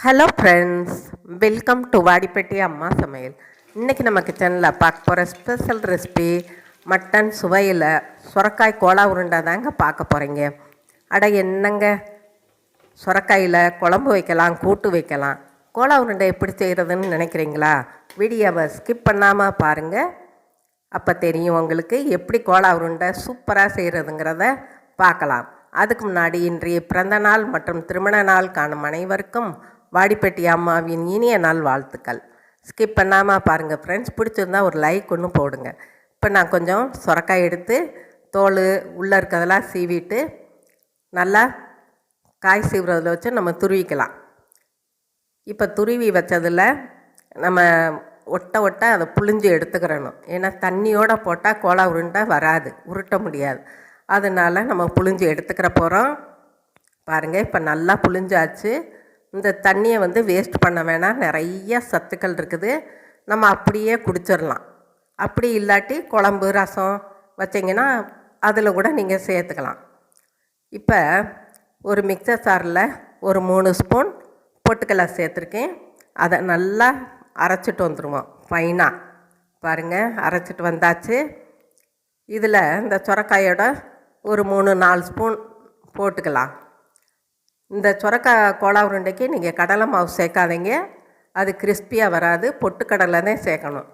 Hello friends, welcome to Vadipatti அம்மா சமையல். இன்றைக்கி நம்ம கிச்சனில் பார்க்க போகிற ஸ்பெஷல் ரெசிபி மட்டன் சுவையில் சுரக்காய் கோலா உருண்டை தாங்க பார்க்க போகிறீங்க. அட என்னங்க, சுரக்காயில் குழம்பு வைக்கலாம், கூட்டு வைக்கலாம். கோலா உருண்டை எப்படி செய்கிறதுன்னு நினைக்கிறீங்களா? வீடியோவை ஸ்கிப் பண்ணாமல் பாருங்கள். அப்போ தெரியும் உங்களுக்கு எப்படி கோலா உருண்டை சூப்பராக செய்கிறதுங்கிறத பார்க்கலாம். அதுக்கு முன்னாடி இன்றைய பிறந்த நாள் மற்றும் திருமண நாள் காணும் அனைவருக்கும் வாடிப்பட்டி அம்மாவின் இனிய நாள் வாழ்த்துக்கள். ஸ்கிப் பண்ணாமல் பாருங்கள் ஃப்ரெண்ட்ஸ். பிடிச்சிருந்தா ஒரு லைக் ஒன்று போடுங்க. இப்போ நான் கொஞ்சம் சுரக்காய் எடுத்து தோல் உள்ளே இருக்கிறதெல்லாம் சீவிட்டு நல்லா காய் சீவுறதில் வச்சு நம்ம துருவிக்கலாம். இப்போ துருவி வச்சதில் நம்ம ஒட்ட அதை புழிஞ்சு எடுத்துக்கிறணும். ஏன்னா தண்ணியோடு போட்டால் கோலா உருண்டை வராது, உருட்ட முடியாது. அதனால் நம்ம புழிஞ்சு எடுத்துக்கிற போகிறோம். பாருங்கள், இப்போ நல்லா புழிஞ்சாச்சு. இந்த தண்ணியை வேஸ்ட் பண்ண வேணாம், நிறைய சத்துக்கள் இருக்குது. நம்ம அப்படியே குடிச்சிடலாம். அப்படி இல்லாட்டி குழம்பு ரசம் வச்சிங்கன்னா அதில் கூட நீங்கள் சேர்த்துக்கலாம். இப்போ ஒரு மிக்சர் ஜாரில் ஒரு 3 ஸ்பூன் பொட்டுக்கடலை சேர்த்துருக்கேன். அதை நல்லா அரைச்சிட்டு வந்துடுவோம் ஃபைனாக. பாருங்கள், அரைச்சிட்டு வந்தாச்சு. இதில் இந்த சுரக்காயோட ஒரு 3-4 ஸ்பூன் போட்டுக்கலாம். இந்த சுரக்காய் கோலா உருண்டைக்கு நீங்கள் கடலை மாவு சேர்க்காதீங்க, அது கிறிஸ்பியாக வராது. பொட்டுக்கடலை தான் சேர்க்கணும்.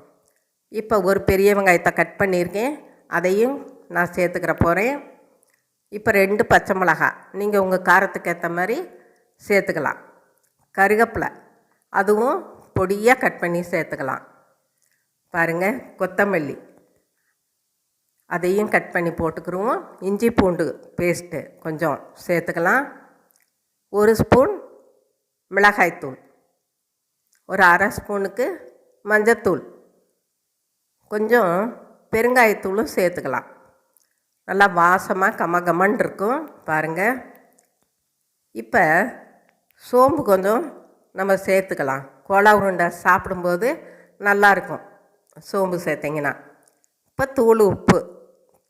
இப்போ ஒரு பெரிய வெங்காயத்தை கட் பண்ணியிருக்கேன், அதையும் நான் சேர்த்துக்கிற போகிறேன். இப்போ 2 பச்சை மிளகாய் நீங்கள் உங்கள் காரத்துக்கு ஏற்ற மாதிரி சேர்த்துக்கலாம். கருவேப்பிலை அதுவும் பொடியாக கட் பண்ணி சேர்த்துக்கலாம். பாருங்கள், கொத்தமல்லி அதையும் கட் பண்ணி போட்டுக்கிடுவோம். இஞ்சி பூண்டு பேஸ்ட்டு கொஞ்சம் சேர்த்துக்கலாம். 1 ஸ்பூன் மிளகாய்த்தூள், ஒரு அரை ஸ்பூனுக்கு மஞ்சத்தூள், கொஞ்சம் பெருங்காயத்தூளும் சேர்த்துக்கலாம். நல்லா வாசமாக கமகமன் இருக்கும். பாருங்கள், இப்போ சோம்பு கொஞ்சம் நம்ம சேர்த்துக்கலாம். கோலா உருண்டை சாப்பிடும்போது நல்லாயிருக்கும் சோம்பு சேர்த்திங்கன்னா. இப்போ தூள் உப்பு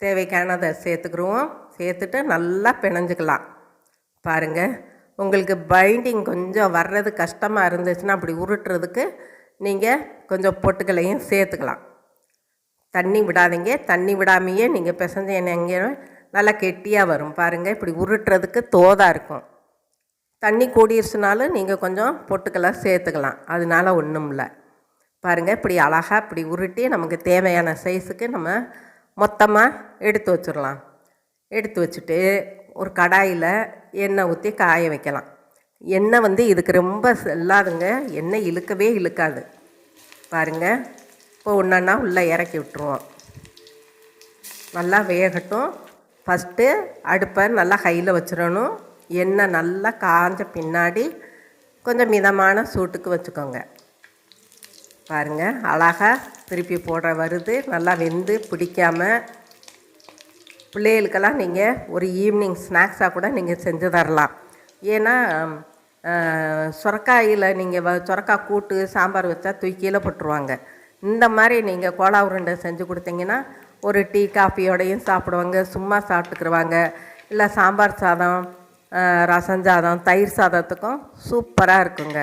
தேவைக்கானதை சேர்த்துக்கிடுவோம். சேர்த்துட்டு நல்லா பிணைஞ்சிக்கலாம். பாருங்கள், உங்களுக்கு பைண்டிங் கொஞ்சம் வர்றது கஷ்டமாக இருந்துச்சுன்னா அப்படி உருட்டுறதுக்கு நீங்கள் கொஞ்சம் பொட்டுக்களையும் சேர்த்துக்கலாம். தண்ணி விடாதீங்க, தண்ணி விடாமையே நீங்கள் பிசைஞ்சீங்க நல்லா கெட்டியாக வரும். பாருங்கள், இப்படி உருட்டுறதுக்கு தோதாக இருக்கும். தண்ணி கூடிருச்சுனாலும் நீங்கள் கொஞ்சம் பொட்டுக்கலை சேர்த்துக்கலாம், அதனால ஒன்றும் இல்லை. பாருங்கள், இப்படி அழகாக இப்படி உருட்டி நமக்கு தேவையான சைஸுக்கு நம்ம மொத்தமாக எடுத்து வச்சிடலாம். எடுத்து வச்சுட்டு ஒரு கடாயில் எண்ணெய் ஊற்றி காய வைக்கலாம். எண்ணெய் இதுக்கு ரொம்ப செல்லாதுங்க, எண்ணெய் இழுக்கவே இழுக்காது. பாருங்கள், இப்போ ஒன்றா உள்ளே இறக்கி விட்டுருவோம். நல்லா வேகட்டும். ஃபஸ்ட்டு அடுப்பை நல்லா ஹையில் வச்சிடணும். எண்ணெய் நல்லா காஞ்ச பின்னாடி கொஞ்சம் மிதமான சூட்டுக்கு வச்சுக்கோங்க. பாருங்கள், அழகாக திருப்பி போடுற வருது. நல்லா வெந்து பிடிக்காமல் பிள்ளைகளுக்கெல்லாம் நீங்கள் ஒரு ஈவினிங் ஸ்நாக்ஸாக கூட நீங்கள் செஞ்சு தரலாம். ஏன்னா சுரக்காயில் நீங்கள் சுரக்காய் கூட்டு சாம்பார் வச்சா தூக்கியில் போட்டுருவாங்க. இந்த மாதிரி நீங்கள் கோலா உருண்டை செஞ்சு கொடுத்தீங்கன்னா ஒரு டீ காஃபியோடையும் சாப்பிடுவாங்க, சும்மா சாப்பிட்டுக்குருவாங்க. இல்லை சாம்பார் சாதம், ரசம் சாதம், தயிர் சாதத்துக்கும் சூப்பராக இருக்குங்க.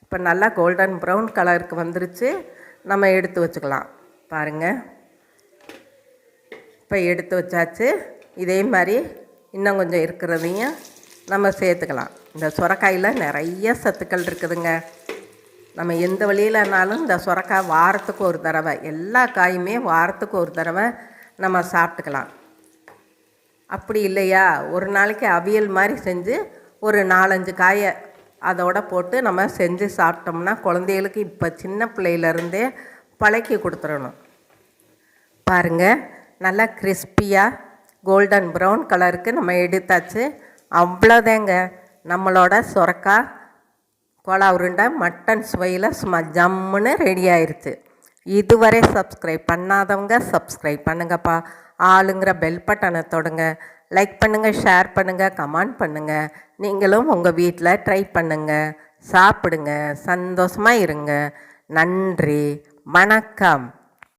இப்போ நல்லா கோல்டன் ப்ரௌன் கலருக்கு வந்துருச்சு. நம்ம எடுத்து வச்சுக்கலாம். பாருங்கள், இப்போ எடுத்து வச்சாச்சு. இதே மாதிரி இன்னும் கொஞ்சம் இருக்கிறதையும் நம்ம சேர்த்துக்கலாம். இந்த சுரக்காயில் நிறைய சத்துக்கள் இருக்குதுங்க. நம்ம எந்த வழியிலனாலும் இந்த சுரக்காய் வாரத்துக்கு ஒரு தடவை, எல்லா காயுமே வாரத்துக்கு ஒரு தடவை நம்ம சாப்பிட்டுக்கலாம். அப்படி இல்லையா, ஒரு நாளைக்கு அவியல் மாதிரி செஞ்சு ஒரு 4-5 காயை அதோட போட்டு நம்ம செஞ்சு சாப்பிட்டோம்னா குழந்தைகளுக்கு இப்போ சின்ன பிள்ளையிலேருந்தே பழக்கி கொடுத்துடணும். பாருங்கள், நல்லா கிறிஸ்பியாக கோல்டன் ப்ரௌன் கலருக்கு நம்ம எடுத்தாச்சு. அவ்வளோதாங்க, நம்மளோட சுரக்காய் கோலா உருண்டை மட்டன் சுவையில் சும்மா ஜம்முன்னு ரெடி ஆயிடுச்சு. இதுவரை சப்ஸ்கிரைப் பண்ணாதவங்க சப்ஸ்கிரைப் பண்ணுங்கப்பா. ஆளுங்கிற பெல் பட்டனை தொடுங்க. லைக் பண்ணுங்கள், ஷேர் பண்ணுங்கள், கமெண்ட் பண்ணுங்கள். நீங்களும் உங்கள் வீட்டில் ட்ரை பண்ணுங்கள், சாப்பிடுங்க, சந்தோஷமாக இருங்க. நன்றி, வணக்கம்.